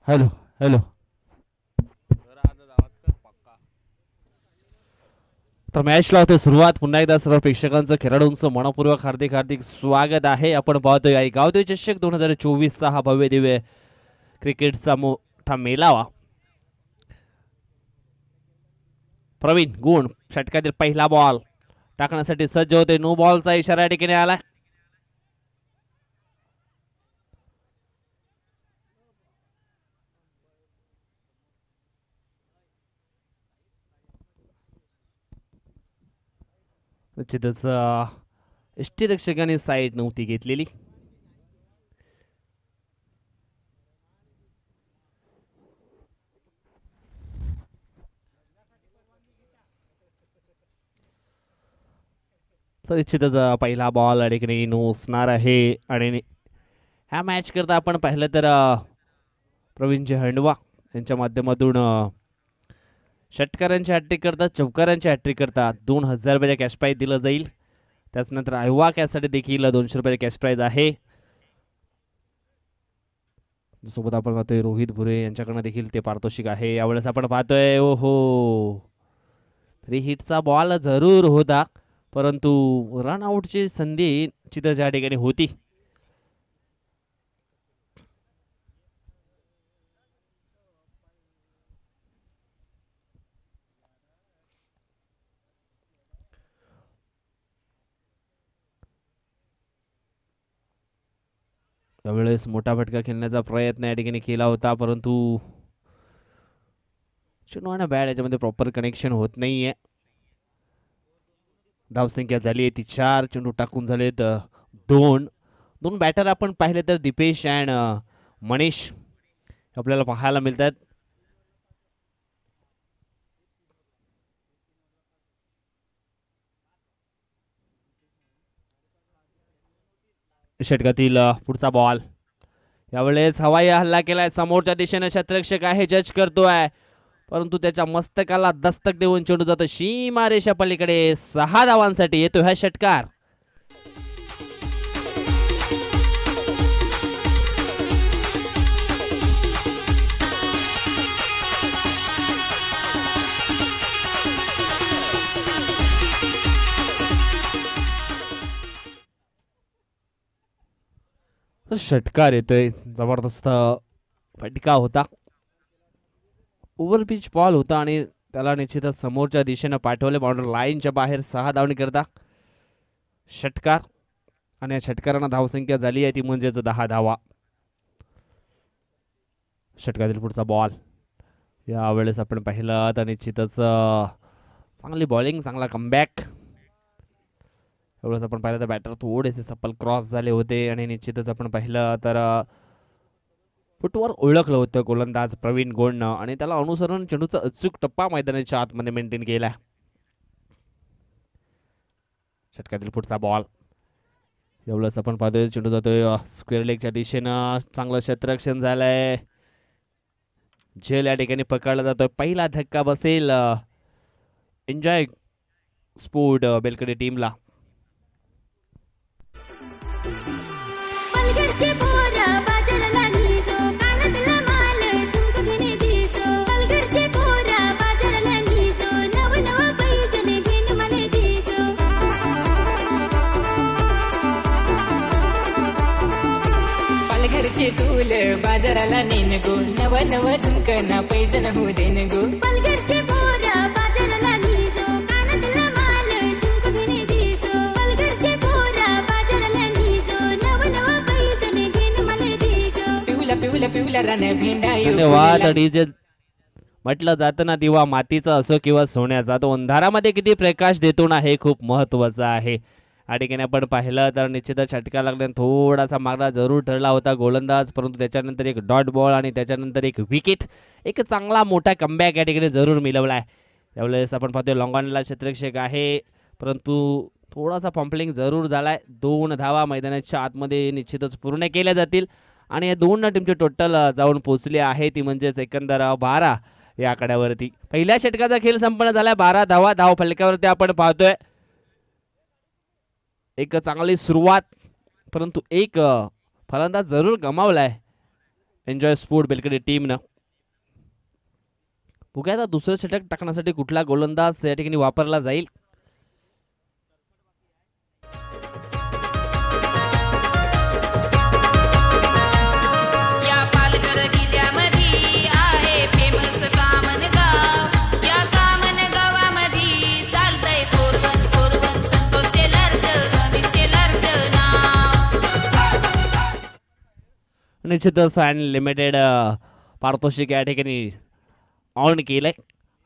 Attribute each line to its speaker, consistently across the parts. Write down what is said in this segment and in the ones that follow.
Speaker 1: Hello hello. तर मॅचला होते सुरुवात. पुन्हा एकदा सर्व प्रेक्षकांचं खेळाडूंचं मनपूर्वक हार्दिक हार्दिक स्वागत आहे. आपण पाहतोय आई गावदेवी चषक 2024चा हा भव्य दिव्य क्रिकेटचा मोठा मेलावा. प्रवीण गुण षटकातील पहिला बॉल टाकण्यासाठी सज्ज होते. नो बॉलचा इशारा या ठिकाणी आला. निश्चितच यष्टीरक्षकाने साईड नव्हती घेतलेली. तर निश्चितच पहिला बॉल या ठिकाणी नसणार आहे. आणि ह्या मॅच करता आपण पाहिलं तर प्रवीणजी हंडवा यांच्या माध्यमातून षटकारांची हॅट्रिक करतात, चौकारांची हॅट्रिक करतात. 2000 रुपयाचा कॅश प्राईज दिलं जाईल. त्याचनंतर आयवा कॅचसाठी देखील 200 रुपयाचा कॅश प्राईज आहे. सोबत आपण पाहतोय रोहित भुरे यांच्याकडनं देखील ते पारितोषिक आहे. यावेळेस आपण पाहतोय ओहो फ्री हिटचा बॉल जरूर होता, परंतु रन आउटची संधी चित्र ज्या ठिकाणी होती. त्यावेळेस मोठा फटका खेळण्याचा प्रयत्न या ठिकाणी केला होता, परंतु चुनवाना बॅट याच्यामध्ये प्रॉपर कनेक्शन होत नाहीये. धावसंख्या झाली आहे ती 4. चेंडू टाकून झालेत 2. दोन बॅटर आपण पाहिले तर दीपेश अँड मनीष आपल्याला पाहायला मिळतात. षटकातील पुढचा बॉल. यावेळेस हवाई हल्ला केलाय. समोरच्या दिशेने क्षेत्ररक्षक आहे, जज करतोय, परंतु त्याच्या मस्तकाला दस्तक देऊन चेंडू जातो सीमारेषा पलीकडे. 6 धावांसाठी येतो हा षटकार. षटकार येतोय. जबरदस्त फटका होता. ओव्हरपिच बॉल होता आणि त्याला निश्चितच समोरच्या दिशेने पाठवले बाउंड्री लाईनच्या बाहेर. 6 धावणी करता षटकार आणि या षटकारांना धावसंख्या झाली आहे ती म्हणजेच 10 धावा. षटकातील पुढचा बॉल. यावेळेस आपण पाहिलं तर निश्चितच चांगली बॉलिंग, चांगला कमबॅक. एवढंच आपण पाहिलं तर बॅटर थोडेसे सपल क्रॉस झाले होते आणि निश्चितच आपण पाहिलं तर फुटवर ओळखलं होतं गोलंदाज प्रवीण गोंडनं आणि त्याला अनुसरून चेंडूचा अचूक टप्पा मैदानाच्या आतमध्ये मेंटेन केला. षटकातील पुढचा बॉल. एवढंच आपण पाहतोय चेंडू जातोय स्क्वेअर लेगच्या दिशेनं. चांगलं क्षेत्ररक्षण झालंय. झेल या ठिकाणी पकडला जातोय. पहिला धक्का बसेल एन्जॉय स्पोर्ट बेलकडे टीमला.
Speaker 2: तूल बाजाराला नेन गो, नव नव झुमकना पैजन हो देन गो. पलगरचे पोरा बाजाराला नीजो, कानातला माल झुमक घेणे दीजो. पलगरचे पोरा बाजाराला नीजो, नव नव पैजन घेन मला दीजो. पिवला पिवला पिवला रान भेंडायो.
Speaker 1: धन्यवाद. डीजे म्हटलं जातं ना, दिवा मातीचा असो किंवा सोन्याचा, तो अंधारामध्ये किती प्रकाश देतो ना, हे खूप महत्वाचं आहे. या ठिकाणी आपण पाहिलं तर निश्चितच षटका लागल्याने थोडासा मागला जरूर ठरला होता गोलंदाज, परंतु त्याच्यानंतर एक डॉट बॉल आणि त्याच्यानंतर एक विकेट, एक चांगला मोठा कमबॅक या ठिकाणी जरूर मिळवला आहे. त्यावेळेस आपण पाहतोय लॉंगॉनला क्षेत्ररक्षक आहे, परंतु थोडासा पंपलिंग जरूर झालाय. 2 धावा मैदानाच्या आतमध्ये निश्चितच पूर्ण केल्या जातील आणि या 2 टीमचे टोटल जाऊन पोहोचले आहे ती म्हणजेच एकंदर 12 या आकड्यावरती. पहिल्या षटकाचा खेळ संपन्न झालाय. 12 धावा धाव फलकावरती आपण पाहतोय. एक चांगली सुरुवात, परंतु एक फलंदाज जरूर गमावलाय. एन्जॉय स्पोर्ट बेलकडे टीमनं. बघूया आता दुसरं षटक टाकण्यासाठी कुठला गोलंदाज या ठिकाणी वापरला जाईल.
Speaker 2: या पालघर जिल्ह्यामध्ये आहे फेमस कामन गाव. या कामन गावामध्ये चालतंय 4-1 संतोष शेलारचं अमित शेलारचं नाव.
Speaker 1: निश्चितच अनलिमिटेड पारितोषिक या ठिकाणी ऑन केलंय.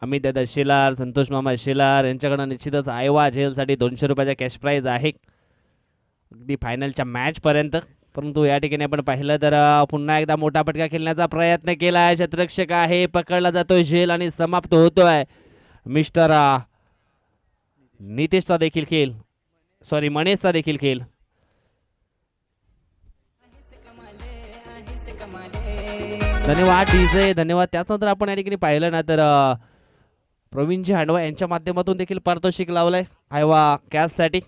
Speaker 1: अमित दादा शेलार, संतोष मामा शेलार यांच्याकडनं निश्चितच आयवा झेलसाठी 200 रुपयाचा कॅश प्राईज आहे अगदी फायनलच्या मॅचपर्यंत. परंतु या ठिकाणी आपण पाहिलं तर पुन्हा एकदा मोठा फटका खेळण्याचा प्रयत्न केला आहे. क्षेत्ररक्षक आहे, पकडला जातोय झेल आणि समाप्त होतोय. मिस्टर नितेशचा देखील खेळ, सॉरी मनेशचा देखील खेळ. धन्यवाद डीजे, धन्यवाद. त्यानंतर आपण या ठिकाणी पाहिलं ना तर प्रवीणजी हांडवा यांच्या माध्यमातून देखील पारितोषिक लावलंय आयवा कॅशसाठी.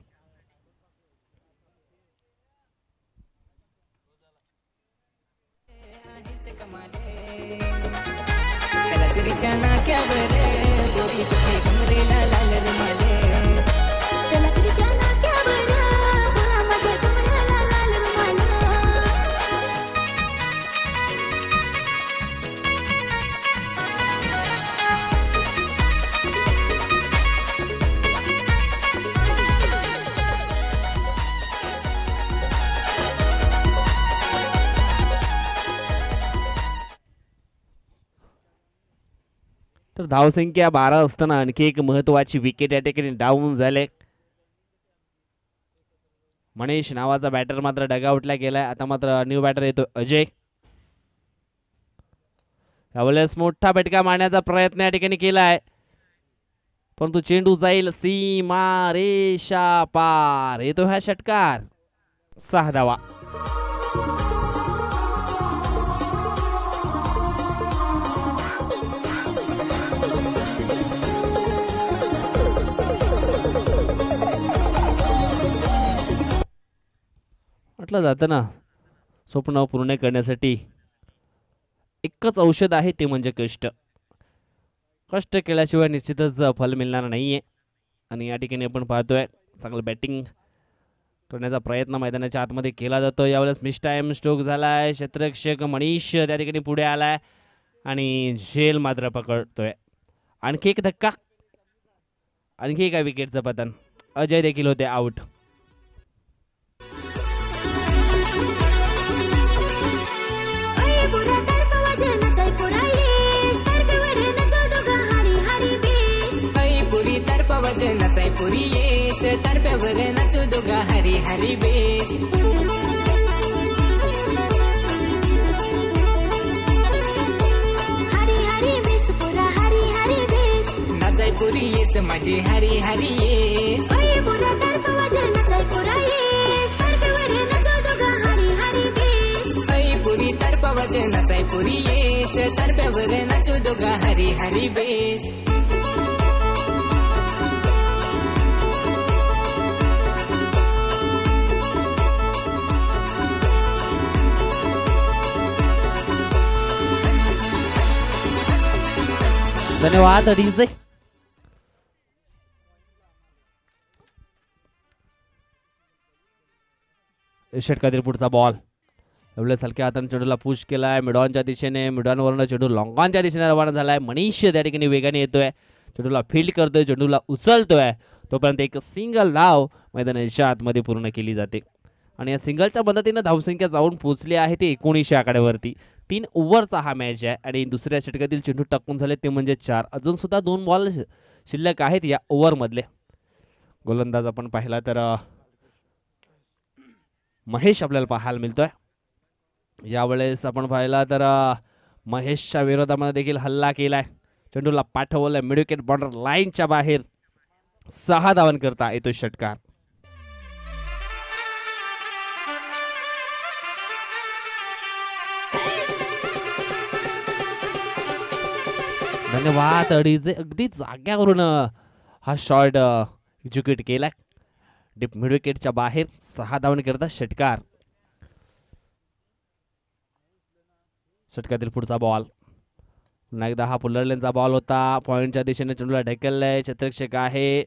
Speaker 1: तर धावसंख्या 12 असताना आणखी एक महत्वाची विकेट या ठिकाणी डाऊन झाले. मनीष नावाचा बॅटर मात्र डगआउटला गेलाय. आता मात्र न्यू बॅटर येतो अजय. यावेळेस मोठा फटका मारण्याचा प्रयत्न या ठिकाणी केलाय, परंतु चेंडू जाईल सीमा रेषा पार. येतो हा षटकार, 6 धावा. म्हटलं जातं ना, स्वप्न पूर्ण करण्यासाठी एकच औषध आहे, ते म्हणजे कष्ट. कष्ट केल्याशिवाय निश्चितच फल मिळणार नाहीये. आणि या ठिकाणी आपण पाहतोय चांगलं बॅटिंग करण्याचा प्रयत्न मैदानाच्या आतमध्ये केला जातो. यावेळेस मिस टाइम स्ट्रोक झालाय. क्षेत्ररक्षक मनीष त्या ठिकाणी पुढे आलाय आणि झेल मात्र पकडतोय. आणखी एक धक्का, आणखी एका विकेटचं पतन. अजय देखील होते आउट.
Speaker 2: नचाय पुरी येस तरप्यावर नाचू दोघा हरी हरी बेस. हरी हरी बेस पुरा हरी हरी बेस. नाचाय पुरी येस माझी हरी हरी येस. पुरा तरप्यावर नचाय पुरा येस तरप्यावर नाचू दोघा हरी हरी बेस. पुरी तरप्यावर नचाय पुरी येस तरप्यावर नाचू दोघा हरी हरी बेस.
Speaker 1: धन्यवाद डीजे. षटकातील पुढचा बॉल एवढ्या हलक्या हाताने चेंडूला पुश केलाय मिडॉनच्या दिशेने. मिडॉनवरनं चेंडू लॉंगॉनच्या दिशेने रवाना झालाय. मनीष त्या ठिकाणी वेगाने येतोय, चेंडूला फील्ड करतोय, चेंडूला उचलतोय. तोपर्यंत एक सिंगल धाव मैदानाच्या आतमध्ये पूर्ण केली जाते आणि या सिंगलच्या मदतीने धावसंख्या जाऊन पोहोचली आहे ती 19 आकड्यावरती. 3 ओव्हरचा हा मॅच आहे आणि दुसऱ्या षटकातील चेंडू टाकून झाले ते म्हणजे 4. अजून सुद्धा 2 बॉल शिल्लक आहेत या ओव्हरमधले. गोलंदाज आपण पाहिला तर महेश आपल्याला पाहायला मिळतोय. यावेळेस आपण पाहिला तर महेशच्या विरोधामध्ये देखील हल्ला केलाय. चेंडूला पाठवलंय मिड विकेट बॉर्डर लाईनच्या बाहेर. 6 धावन करता येतो षटकार. धन्यवाद अडीजे. अगदी जाग्यावरून हा शॉट एक्झिक्यूट केलाय डीप मिड विकेटच्या बाहेर. 6 धावन करता षटकार. षटकातील पुढचा बॉल, पुन्हा एकदा हा पुलरलेनचा बॉल होता. पॉईंटच्या दिशेने चेंडूला ढकललाय. क्षेत्ररक्षक आहे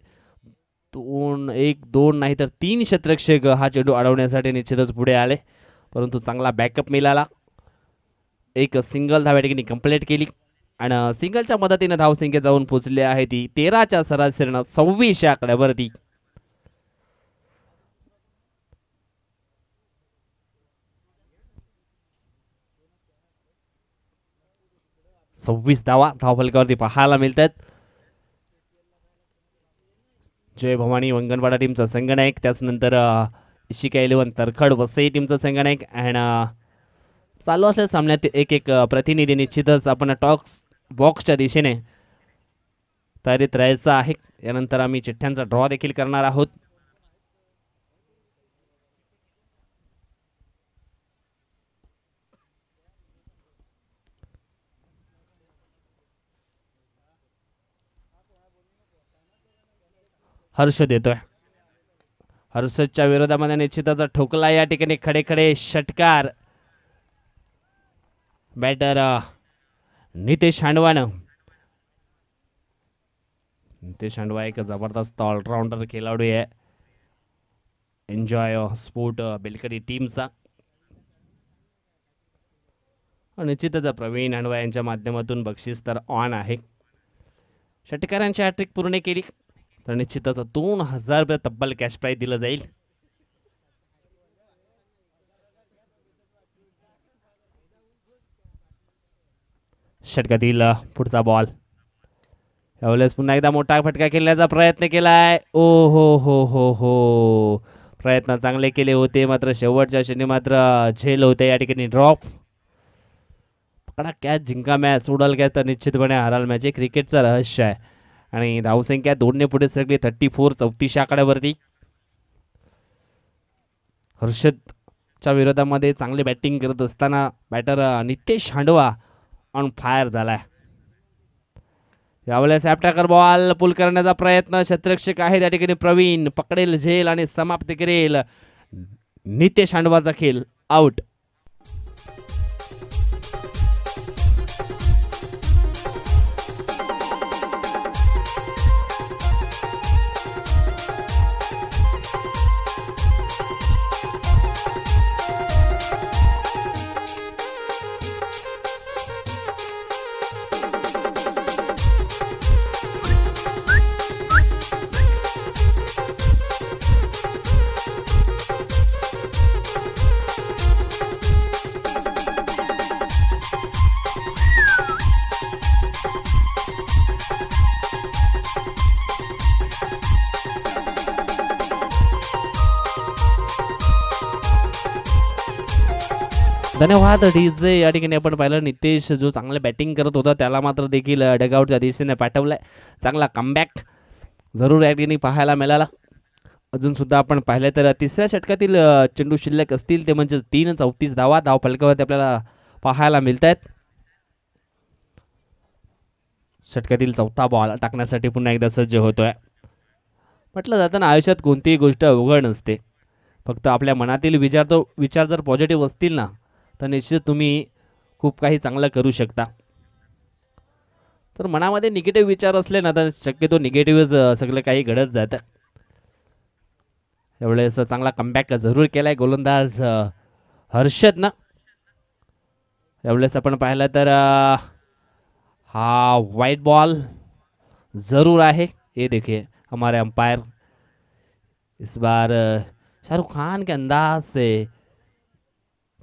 Speaker 1: 1-2 नाही तर 3 क्षेत्ररक्षक हा चेंडू अडवण्यासाठी निश्चितच पुढे आले, परंतु चांगला बॅकअप मिळाला. एक सिंगल धाव या ठिकाणी कंप्लीट केली आणि सिंगलच्या मदतीने धावसंख्या जाऊन पोहोचली आहे ती 13च्या सरासरीनं 26 या आकड्यावरती. सव्वीस धावा धावफलकावरती पाहायला मिळतात. जय भवानी वंगणवाडा टीमचा संघनायक, त्याचनंतर इशिका 11 तरखड वसई टीमचा संघनायक. अँड चालू असलेल्या सामन्यात एक एक प्रतिनिधी निश्चितच आपण टॉक बॉक्सच्या दिशेने तयारीत राहायचं आहे. यानंतर आम्ही चिठ्ठ्यांचा ड्रॉ देखील करणार आहोत. हर्ष देतोय. हर्षदच्या विरोधामध्ये निश्चितच ठोकला या ठिकाणी खडे खडे षटकार. बॅटर नितेश हांडवानं. नितेश हांडवा एक जबरदस्त ऑलराऊंडर खेळाडू आहे एन्जॉय स्पोर्ट बेलकरी टीमचा. निश्चितच प्रवीण हांडवा यांच्या माध्यमातून बक्षीस तर ऑन आहे. षटकारांची हॅट्रिक पूर्ण केली तर निश्चितच 2000 रुपये तब्बल कॅश प्राईज दिलं जाईल. षटकातील पुढचा बॉल, यावेळेस पुन्हा एकदा मोठा फटका खेळण्याचा प्रयत्न केलाय. ओ हो, प्रयत्न चांगले केले होते, मात्र शेवटच्या क्षणी मात्र झेल होते या ठिकाणी ड्रॉप. पकडा कॅच जिंका मॅच, सोडाल कॅच तर निश्चितपणे हराल मॅच. हे क्रिकेटचं रहस्य आहे. आणि धावसंख्या 2 ने पुढे सगळी 34 34 आकड्यावरती. हर्षदच्या विरोधामध्ये चांगली बॅटिंग करत असताना batter Nitesh Handwa on fire झालाय. यावेळेस ॲपटाकर बॉल पुल करण्याचा प्रयत्न. क्षेत्ररक्षक आहे त्या ठिकाणी प्रवीण, पकडेल झेल आणि समाप्त करेल. नितेश हांडवाचा खेळ आउट. धन्यवाद डीजे. या ठिकाणी आपण पाहिलं नितेश जो चांगलं बॅटिंग करत होता त्याला मात्र देखील डगआउटच्या दिशेने पाठवलाय. चांगला कमबॅक जरूर या ठिकाणी पाहायला मिळाला. अजून सुद्धा आपण पाहिलं तर तिसऱ्या षटकातील चेंडू शिल्लक असतील ते म्हणजे 3-34 धावा धाव फलकावरती आपल्याला पाहायला मिळत आहेत. षटकातील चौथा बॉल टाकण्यासाठी पुन्हा एकदा सज्ज होतोय. म्हटलं जातं ना, आयुष्यात कोणतीही गोष्ट अवघड नसते, फक्त आपल्या मनातील विचार जर पॉझिटिव्ह असतील ना तर निश्चित तुम्ही खूप काही चांगलं करू शकता. तर मनामध्ये निगेटिव्ह विचार असले ना तर शक्यतो निगेटिव्हच सगळं काही घडत जातं. यावेळेस चांगला कमबॅक जरूर केलाय गोलंदाज हर्षद ना. यावेळेस आपण पाहिलं तर हा वाइट बॉल जरूर आहे. ये देखिए हमारे अंपायर इस बार शाहरुख खान के अंदाज से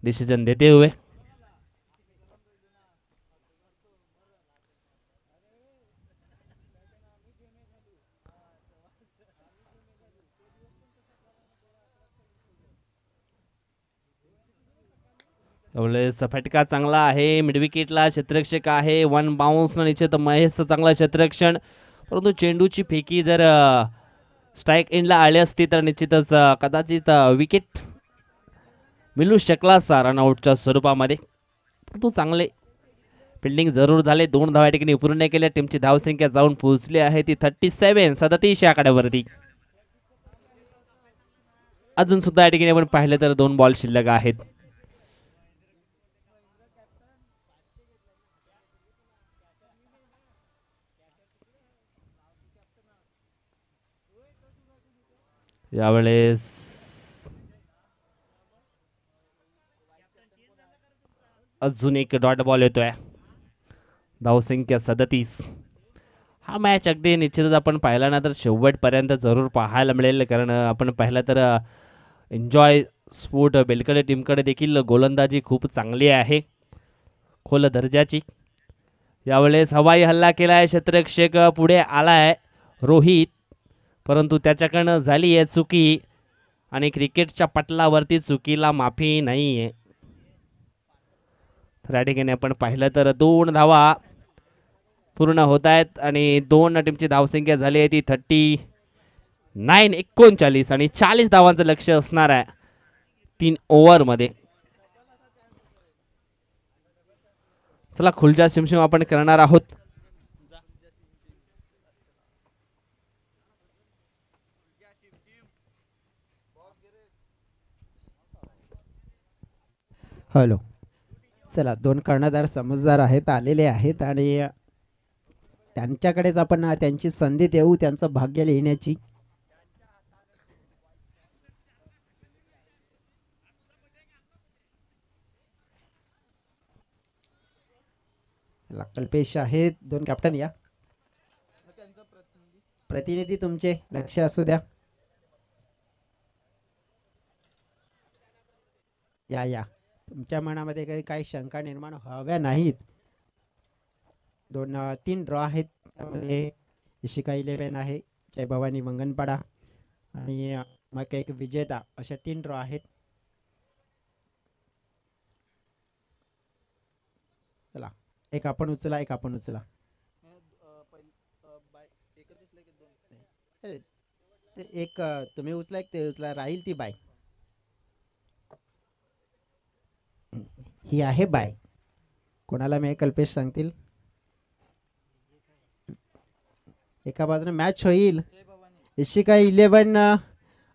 Speaker 1: डिसीजन देते हुए फटका चांगला आहे. मिडविकेटला क्षेत्ररक्षक आहे. 1 बाउन्स निश्चित महेशचं चांगला क्षेत्ररक्षण, परंतु चेंडूची फेकी जर स्ट्राईक एंडला आली असती तर निश्चितच कदाचित विकेट मिळू शकला असा रनआउटच्या स्वरूपामध्ये. परंतु चांगले फिल्डिंग जरूर झाले. 2 धावा या ठिकाणी पूर्ण केल्या. टीमची धावसंख्या जाऊन पोहोचली आहे ती 37 आकड्यावरती. अजून सुद्धा या ठिकाणी आपण पाहिलं तर 2 बॉल शिल्लक आहेत. यावेळेस अजून एक डॉट बॉल येतोय. धावसंख्या 37. हा मॅच अगदी निश्चितच आपण पाहिला ना तर शेवटपर्यंत जरूर पाहायला मिळेल, कारण आपण पाहिलं तर एन्जॉय स्पोर्ट बेलकडे टीमकडे देखील गोलंदाजी खूप चांगली आहे, खोल दर्जाची. यावेळेस हवाई हल्ला केला आहे, क्षेत्ररक्षक पुढे आला आहे रोहित, परंतु त्याच्याकडनं झाली आहे चुकी आणि क्रिकेटच्या पटलावरती चुकीला माफी नाही आहे. तर या ठिकाणी आपण पाहिलं तर 2 धावा पूर्ण होत आहेत आणि 2 टीमची धावसंख्या झाली आहे ती 39 आणि 40 धावांचं लक्ष असणार आहे 3 ओव्हरमध्ये. चला खुलजा शिमशिम आपण करणार आहोत.
Speaker 3: हॅलो. चला, 2 कर्णधार समजदार आहेत, आलेले आहेत आणि त्यांच्याकडेच आपण त्यांची संधी देऊ, त्यांचं भाग्य लिहिण्याची. कल्पेश आहेत, 2 कॅप्टन या. प्रतिनिधी तुमचे लक्ष असू द्या. या तुमच्या मनामध्ये काही शंका निर्माण व्हाव्या नाहीत. 3 ड्रॉ आहेत, त्यामध्ये इशिका 11 आहे, जय भवानी मंगनपाडा आणि मग एक विजेता, अशा 3 ड्रॉ आहेत. चला, एक आपण उचला, एक आपण उचला. एक तुम्ही उचला, एक ते उचला, राहील ती बाय. ही आहे बाय. कोणाला मी कल्पेश सांगतील. एका बाजूने मॅच होईल, इशिका 11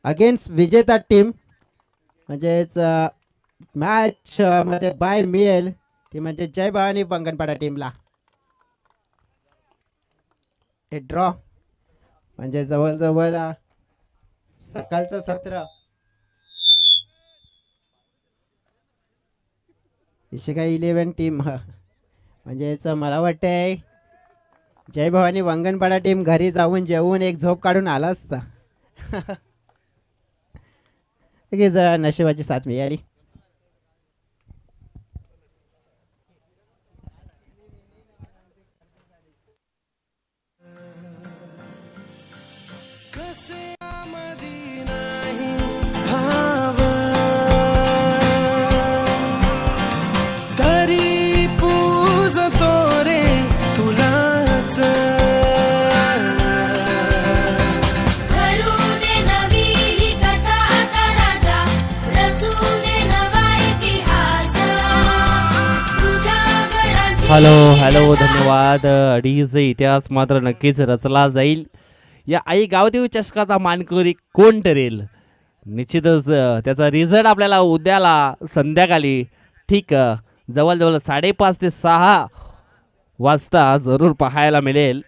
Speaker 3: अगेन्स्ट विजेता टीम, म्हणजेच मॅच मध्ये बाय मिळेल ती म्हणजे जय भवानी मंगनपाडा टीमला. हे ड्रॉ म्हणजे जवळजवळ सकाळचं सत्र इशिका 11 टीम, म्हणजेच मला वाटतंय जय भवानी वंगणपाडा टीम घरी जाऊन जेवून एक झोप काढून आला असता. नशिबाची साथ मिळाली.
Speaker 1: हॅलो हॅलो, धन्यवाद. अडीचा इतिहास मात्र नक्कीच रचला जाईल. या आई गावदेवी चषकाचा मानकरी कोण ठरेल, निश्चितच त्याचा रिझल्ट आपल्याला उद्याला संध्याकाळी ठीक जवळजवळ 5:30 ते 6 वाजता जरूर पाहायला मिळेल.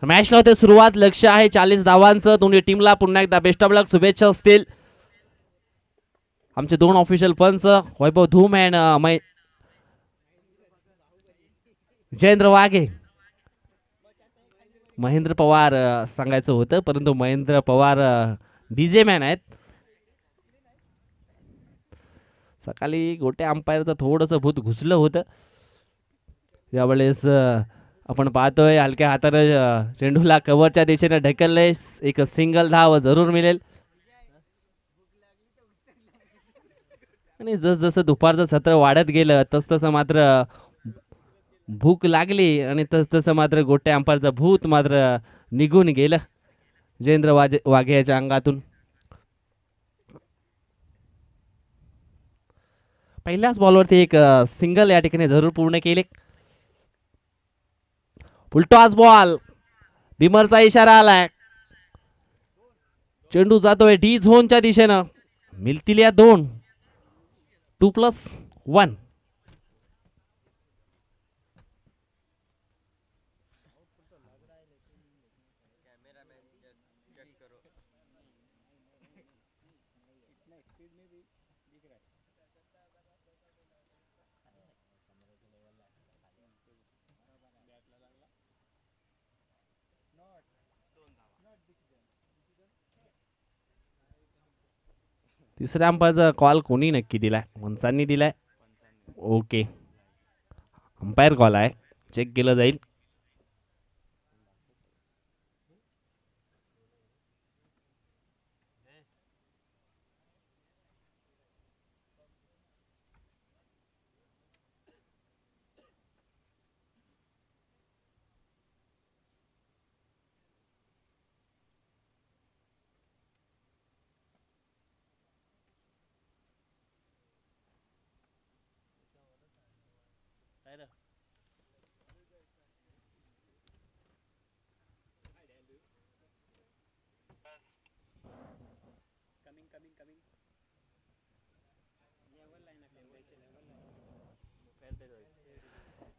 Speaker 1: मॅचला होते सुरुवात. लक्ष आहे 40 धावांचं. दोन्ही टीमला पुन्हा एकदा बेस्ट ऑफ लक, शुभेच्छा असतील. आमचे 2 ऑफिशियल पंच वैभव धूम अँड जयेंद्र वाघे. महेंद्र पवार सांगायचं होतं, परंतु महेंद्र पवार डीजे मॅन आहेत. सकाळी गोट्या अंपायरचं थोडंसं भूत घुसलं होतं. यावेळेस आपण पाहतोय हलक्या हाताने चेंडूला कव्हरच्या दिशेने ढकलले. एक सिंगल धाव जरूर मिळेल. आणि जसं दुपारचं सत्र वाढत गेलं तसं मात्र भूक लागली आणि तसं मात्र गोट्या अंपायरचं भूत मात्र निघून गेलं जयेंद्र वाघे याच्या अंगातून. पहिल्याच बॉलवरती एक सिंगल या ठिकाणी जरूर पूर्ण केले. फुलटॉस बॉल, बिमरचा इशारा आलाय. चेंडू जातोय डी झोनच्या दिशेनं. मिळतील या 2, 2+1. तिसऱ्या अंपायरचा कॉल कोणी नक्की दिलाय? मनसांनी दिलाय. ओके, अंपायर कॉल आहे, चेक केलं जाईल.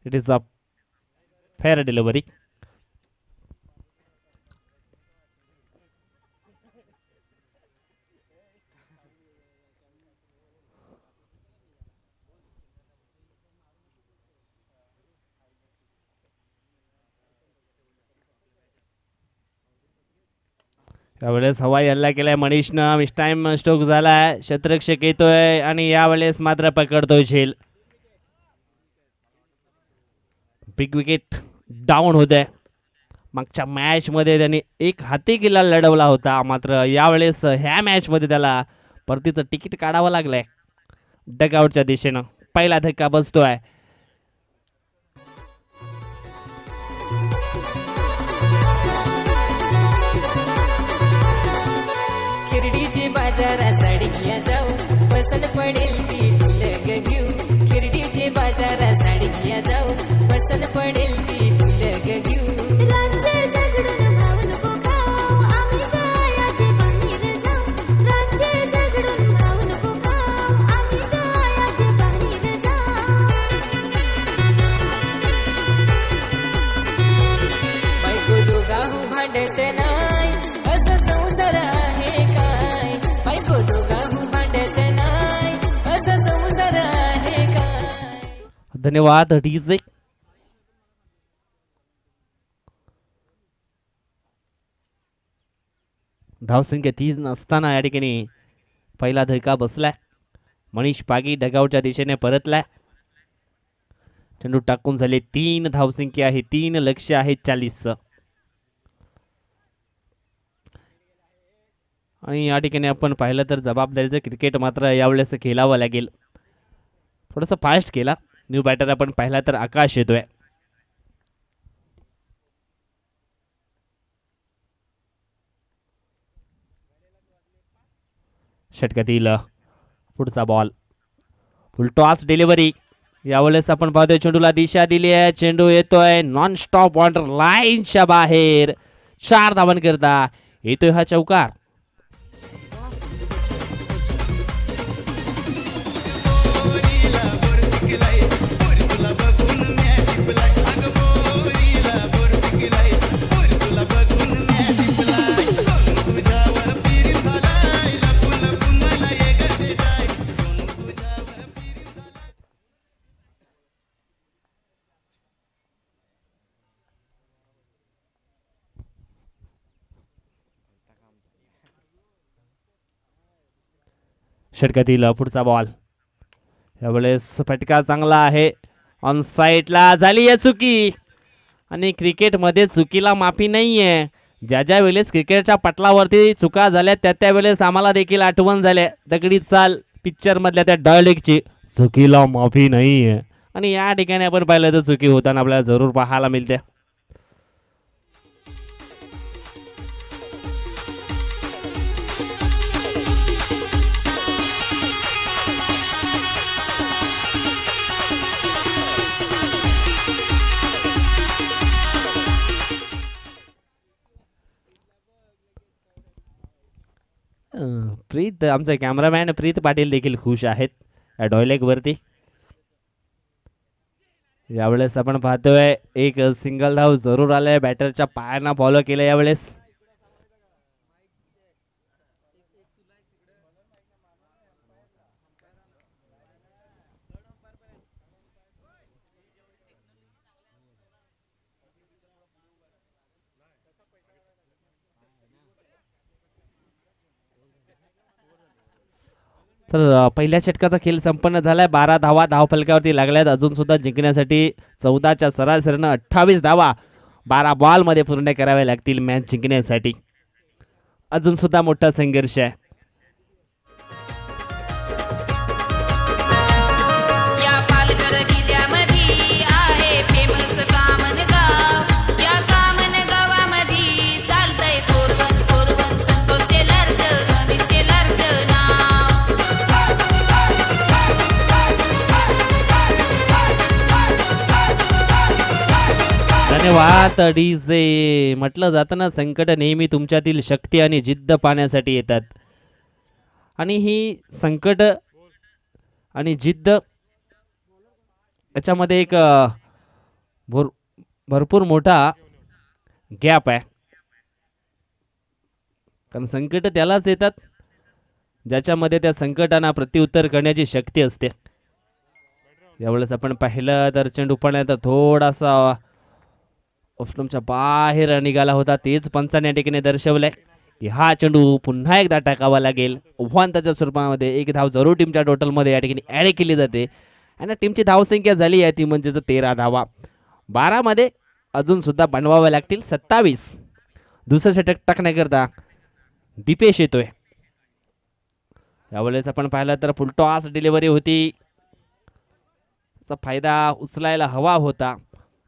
Speaker 1: It is a fair delivery. यावेळेस हवाई हल्ला केलाय मनीषनं. मिस टाइम स्ट्रोक झालाय. शतरक्षक येतोय आणि यावेळेस मात्र पकडतोय झेल. बिग विकेट डाऊन होते. मागच्या मॅच मध्ये त्यांनी एक हाती किल्ला लढवला होता, मात्र यावेळेस ह्या मॅच मध्ये त्याला परतीचं तिकीट काढावं लागलंय. डगआउटच्या दिशेनं पहिला धक्का बसतोय.
Speaker 2: खिरडीची बाजारा साडी घ्या जाऊ, पसंत पडेल ती तुला घेऊ. खिरडीची बाजारा साडी घ्या जाऊ, पसंत पडेल ती तुला घेऊ. राज्य झगडून भाव नको खाऊ, आम्ही गायाचे बाहेर जाऊ. राज्य झगडून भाव नको खाऊ, आम्ही गायाचे बाहेर जाऊ. बायको दोघाहू भांडत नाही, असं संसार आहे काय? बायको दोघाहू भांडत नाही, असं संसार आहे काय?
Speaker 1: धन्यवाद डीजे. धावसंख्या 3 असताना या ठिकाणी पहिला धक्का बसलाय. मनीष पागी डगआउटच्या दिशेने परतलाय. चेंडू टाकून झाले 3 धावसंख्या आहे. 3 लक्ष्य आहे 40. आणि या ठिकाणी आपण पाहिलं तर जबाबदारीचं क्रिकेट मात्र यावेळेस खेळावं लागेल. थोडंसं फास्ट केला. न्यू बॅटर आपण पाहिला तर आकाश येतोय. षटकातील पुढचा बॉल, फुल टॉस डिलिव्हरी. यावेळेस आपण पाहतोय चेंडूला दिशा दिली आहे. चेंडू येतोय नॉन स्टॉप बॉर्डर लाईनच्या बाहेर. 4 धावन करता येतोय हा चौकार. षटकातील पुढचा बॉल. यावेळेस फटका चांगला आहे. ऑन साईडला झाली आहे चुकी. आणि क्रिकेटमध्ये चुकीला माफी नाहीये. ज्या ज्या वेळेस क्रिकेटच्या पटलावरती चुका झाल्या त्या वेळेस आम्हाला देखील आठवण झाल्या दगडी चाल पिक्चर मधल्या त्या डायलॉगची, चुकीला माफी नाहीये. आणि या ठिकाणी आपण पाहिलं तर चुकी होताना आपल्याला जरूर पाहायला मिळते. प्रीत आमचा कॅमेरामॅन प्रीत पाटील देखील खुश आहेत या डॉयलेग वरती. यावेळेस आपण पाहतोय एक सिंगल धाव जरूर आलाय, बॅटरच्या पायांना फॉलो केलं यावेळेस. तर पहिल्या षटकाचा खेळ संपन्न झालाय. 12 धावा धावफलकावरती लागल्यात. अजून सुद्धा जिंकण्यासाठी 14च्या सरासरीनं 28 धावा 12 बॉलमध्ये पूर्ण कराव्या लागतील मॅच जिंकण्यासाठी. अजून सुद्धा मोठा संघर्ष आहे.
Speaker 2: या पालघर जिल्ह्यामध्ये आहे फेमस कामन गाव. या कामन गावामध्ये चालतंय 4-1 संतोष शेलारचं नवीन शेलारचं नाव.
Speaker 1: धन्यवाद डीजे. म्हटलं जातं ना, संकट नेहमी तुमच्यातील शक्ती आणि जिद्द पाहण्यासाठी येतात. आणि ही संकट आणि जिद्द याच्यामध्ये एक भरपूर मोठा गॅप आहे. कारण संकट त्यालाच येतात ज्याच्यामध्ये त्या संकटांना प्रत्युत्तर करण्याची शक्ती असते. यावेळेस आपण पाहिलं तर चेंडू पडण्यात थोडासा ऑफस्टंपच्या बाहेर निघाला होता. तेच पंचाने या ठिकाणी दर्शवलंय की हा चेंडू पुन्हा एकदा टाकावा लागेल. आव्हानाच्या स्वरूपामध्ये एक धाव जरूर टीमच्या टोटलमध्ये या ठिकाणी ॲड केली जाते. आणि टीमची धावसंख्या झाली आहे ती म्हणजे 13 धावा. 12 मध्ये अजून सुद्धा बनवाव्या लागतील 27. दुसरं षटक टाकण्याकरता दीपेश येतोय. यावेळेस आपण पाहिलं तर फुलटॉस डिलिव्हरी होती. चा फायदा उचलायला हवा होता.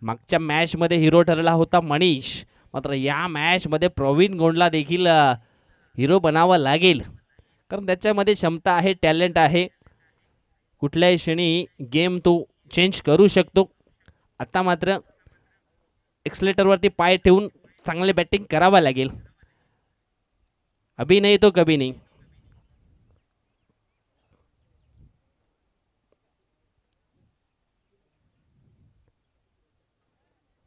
Speaker 1: मागच्या मॅच मध्ये हिरो ठरला होता मनीष. मात्र या मॅच मध्ये प्रवीण गोंडला देखील हिरो बनावा लागेल. कारण त्याच्यामध्ये क्षमता आहे, टॅलेंट आहे. कुठल्याही क्षणी गेम तो चेंज करू शकतो. आता मात्र एक्सलेटरवरती पाय ठेवून चांगले बॅटिंग करावा लागेल. अभी नाही तो कभी नाही.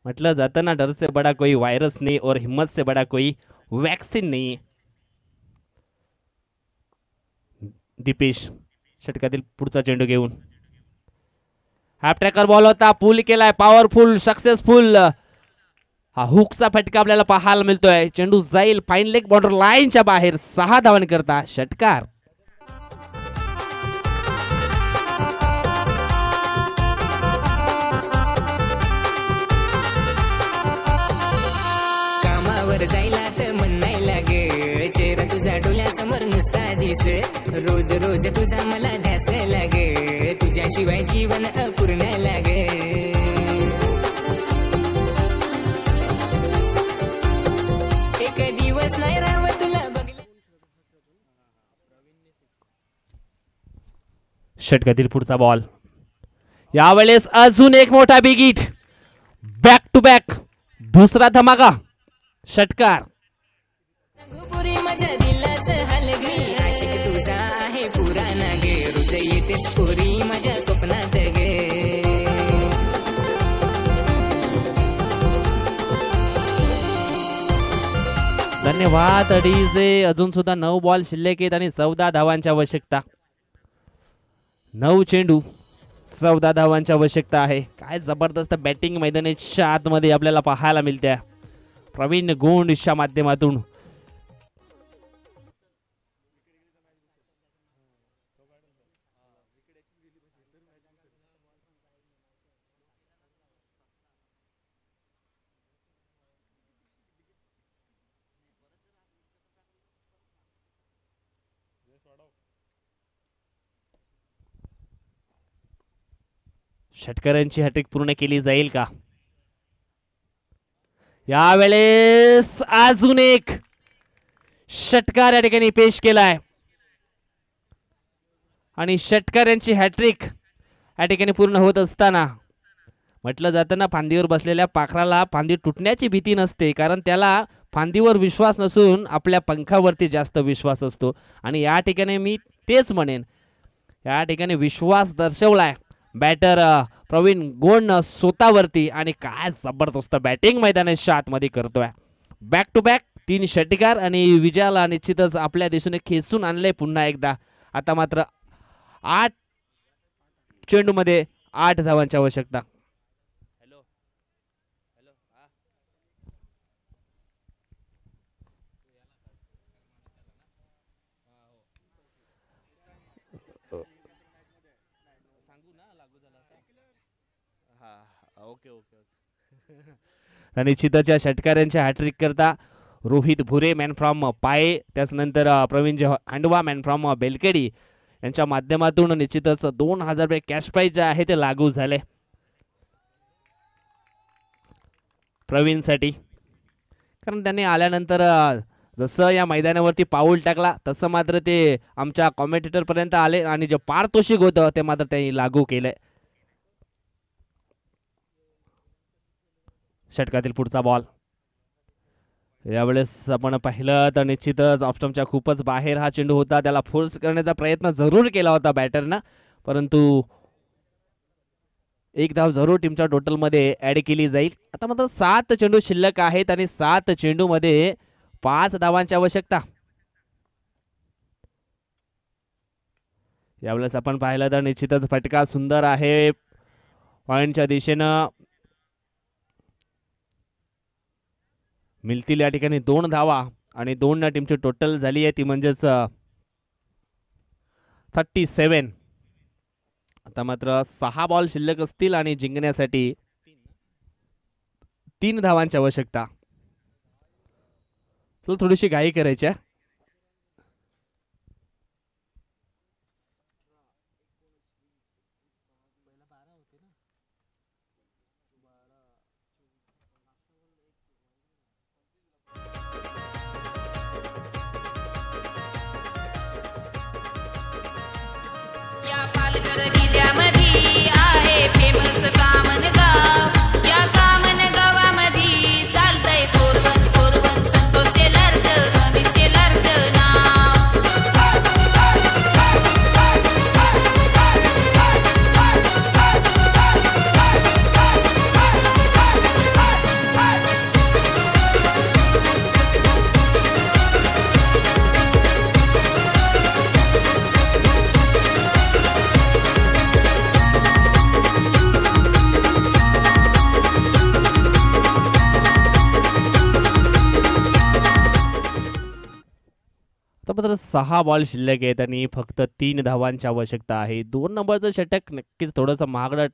Speaker 1: म्हटलं जातं ना, डर से बड़ा कोई वायरस नहीं और हिम्मत से बड़ा कोई वैक्सीन नहीं. दीपेश षटकातील पुढचा चेंडू घेऊन हाफ ट्रॅकर बॉल होता. पूल केलाय, पॉवरफुल, सक्सेसफुल. हा हुकचा फटका आपल्याला पाहायला मिळतोय. चेंडू जाईल फाईन लेग बॉर्डर लाईनच्या बाहेर. 6 धावन करता षटकार.
Speaker 2: कामावर जायला तर मन नाही लागे. चेहरा तुझा डोळ्यासमोर नुसता दिस. रोज रोज तुझा मला ध्यास लागे. तुझ्याशिवाय जीवन अपूर्ण लागे. एक दिवस नाही राहावं तुला बघलं.
Speaker 1: षटकातील पुढचा बॉल. यावेळेस अजून एक मोठा big hit. Back to back दुसरा धमाका षटकार.
Speaker 2: पुरी माझ्या दिलाचं हलगी. आशिक तुझा आहे पुराणा गे. रोज येतेस पुरी माझ्या स्वप्नात गे.
Speaker 1: धन्यवाद डीजे. अजून सुद्धा 9 बॉल शिल्लक आहेत आणि 14 धावांची आवश्यकता. 9 चेंडू 14 धावांची आवश्यकता आहे. काय जबरदस्त बॅटिंग मैदानाच्या आतमध्ये आपल्याला पाहायला मिळते प्रवीण गोंडच्या माध्यमातून. षटकरांची हॅट्रिक पूर्ण केली जाईल का? यावेळेस अजून एक षटकार या ठिकाणी पेश केलाय आणि षटकरांची हॅट्रिक या ठिकाणी पूर्ण होत असताना म्हटलं जातं ना, फांदीवर बसलेल्या पाखराला फांदी तुटण्याची भीती नसते, कारण त्याला फांदीवर विश्वास नसून आपल्या पंखावरती जास्त विश्वास असतो. आणि या ठिकाणी मी तेच म्हणेन, या ठिकाणी विश्वास दर्शवलाय बॅटर प्रवीण गोंड स्वतःवरती आणि काय जबरदस्त बॅटिंग मैदानाच्या आतमध्ये करतोय. बॅक टू बॅक 3 षटकार आणि विजयाला निश्चितच आपल्या दिशेने खेचून आणले पुन्हा एकदा. आता मात्र 8 चेंडूमध्ये 8 धावांची आवश्यकता. ओके ओके निश्चितच या षटकारांच्या हॅट्रिक करता रोहित भुरे मॅन फ्रॉम पाये, त्याचनंतर प्रवीण हांडवा मॅन फ्रॉम बेलकेडी यांच्या माध्यमातून निश्चितच 2000 रुपये कॅश प्राइज जे आहे ते लागू झाले प्रवीणसाठी. कारण त्यांनी आल्यानंतर जसं या मैदानावरती पाऊल टाकला तसं मात्र ते आमच्या कॉमेंटेटर पर्यंत आले आणि जे पारितोषिक होतं ते मात्र त्यांनी लागू केलंय. षटकातील पुढचा बॉल यावेळेस आपण पाहिलं तर निश्चितच ऑफस्टंपच्या खूपच बाहेर हा चेंडू होता. त्याला फोर्स करण्याचा प्रयत्न जरूर केला होता बॅटरनं, परंतु एक धाव जरूर टीमच्या टोटलमध्ये ऍड केली जाईल. आता मात्र 7 चेंडू शिल्लक आहेत आणि 7 चेंडूमध्ये 5 धावांची आवश्यकता. यावेळेस आपण पाहिलं तर निश्चितच फटका सुंदर आहे पॉइंटच्या दिशेनं. मिळतील या ठिकाणी 2 धावा आणि 2 टीमची टोटल झाली आहे ती म्हणजेच 37. आता मात्र 6 बॉल शिल्लक असतील आणि जिंकण्यासाठी 3 धावांची आवश्यकता. चल थोडीशी घाई करायची आहे.
Speaker 2: या पालघर जिल्ह्यामध्ये आहे फेमस कामन गाव. या कामन गावामध्ये चालतंय 4141 संतोष शेलारचं अमित शेलारचं नाव.
Speaker 1: आता मात्र 6 बॉल शिल्लक आहेत आणि फक्त 3 धावांची आवश्यकता आहे. 2 नंबरचं षटक नक्कीच थोडंसं महागडं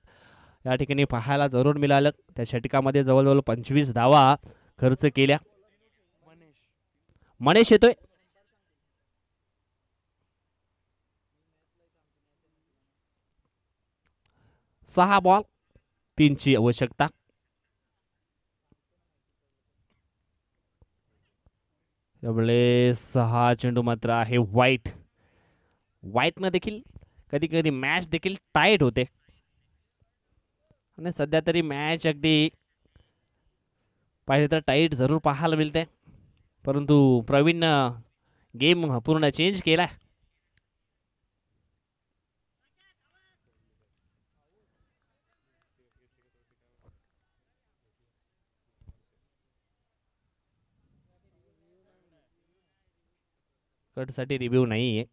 Speaker 1: या ठिकाणी पाहायला जरूर मिळालं. त्या षटकामध्ये जवळजवळ 25 धावा खर्च केल्या. मनेश येतोय. सहा बॉल 3ची आवश्यकता. त्यामुळे 6 चेंडू मात्र आहे व्हाईट. व्हाईटनं देखील कधी कधी मॅच देखील टाईट होते आणि सध्या तरी मॅच अगदी पाहिजे तर टाईट जरूर पाहायला मिळते, परंतु प्रवीण गेम पूर्ण चेंज केलाय. कटसाठी रिव्ह्यू नाहीये.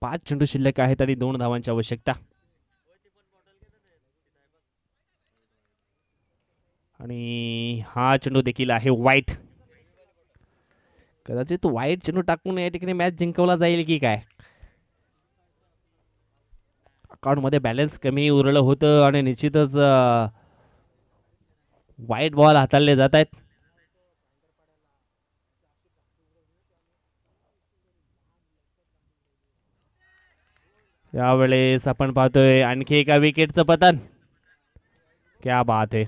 Speaker 1: 5 चेंडू शिल्लक आहेत आणि 2 धावांची आवश्यकता. आणि हा चेंडू देखील आहे वाईट. कदाचित वाईट चेंडू टाकून या ठिकाणी मॅच जिंकवला जाईल की काय. अकाउंटमध्ये बॅलन्स कमी उरलं होतं आणि निश्चितच वाईट बॉल हाताळले जात आहेत. यावेळेस आपण पाहतोय आणखी एका विकेटचं पतन. क्या बात है.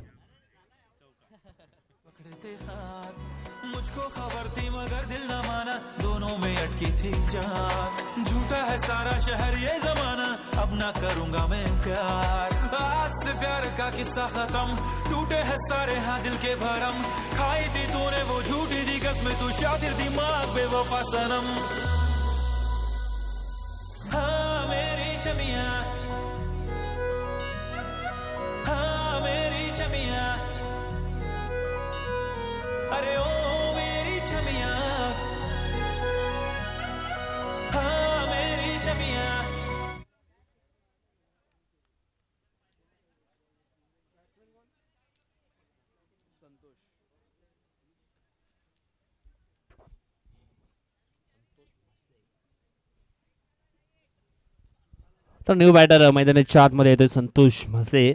Speaker 4: मुझको खबर थी मगर दिल न माना, दोनों में अटकी थी जान. झूठा है सारा शहर ये जमाना, अब ना करूंगा मैं प्यार. आज से प्यार का किस्सा खत्म, टूटे हैं सारे हाँ दिल के भरम. खाई थी तूने वो झूठी दी कसमें, तू शातिर दिमाग बेवफा सनम. हाँ मेरी चमिया, हाँ मेरी चमिया, अरे ओ मेरी चमिया, हाँ मेरी चमिया.
Speaker 1: तर न्यू बॅटर मैदानाच्या आतमध्ये येतोय संतोष म्हसे.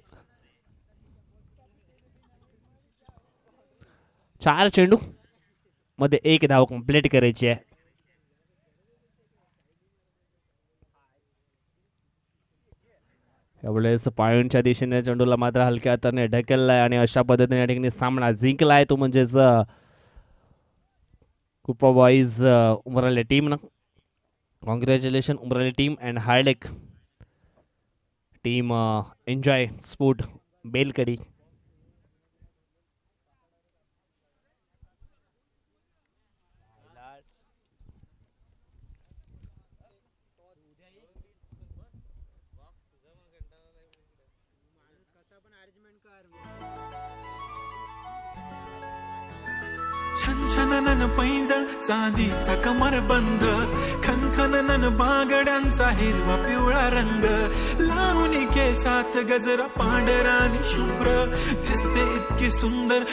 Speaker 1: 4 चेंडू मध्ये 1 धाव कंप्लीट करायची आहे. यावेळेस पॉइंटच्या दिशेने चेंडूला मात्र हलक्या हाताने ढकललाय आणि अशा पद्धतीने या ठिकाणी सामना जिंकलाय तो म्हणजेच Kupa boys Umrale team. Congratulation Umrale team and हार्दिक टीम एन्जॉय स्पोर्ट बेलकडी.
Speaker 4: छन छननन पैंजण चांदीचा कमर बंद, खनखननन बागड्यांचा हिरवा पिवळा रंग. लावणी केसात गजरा पांढरा आणि शुभ्र, दिसते इतकी सुंदर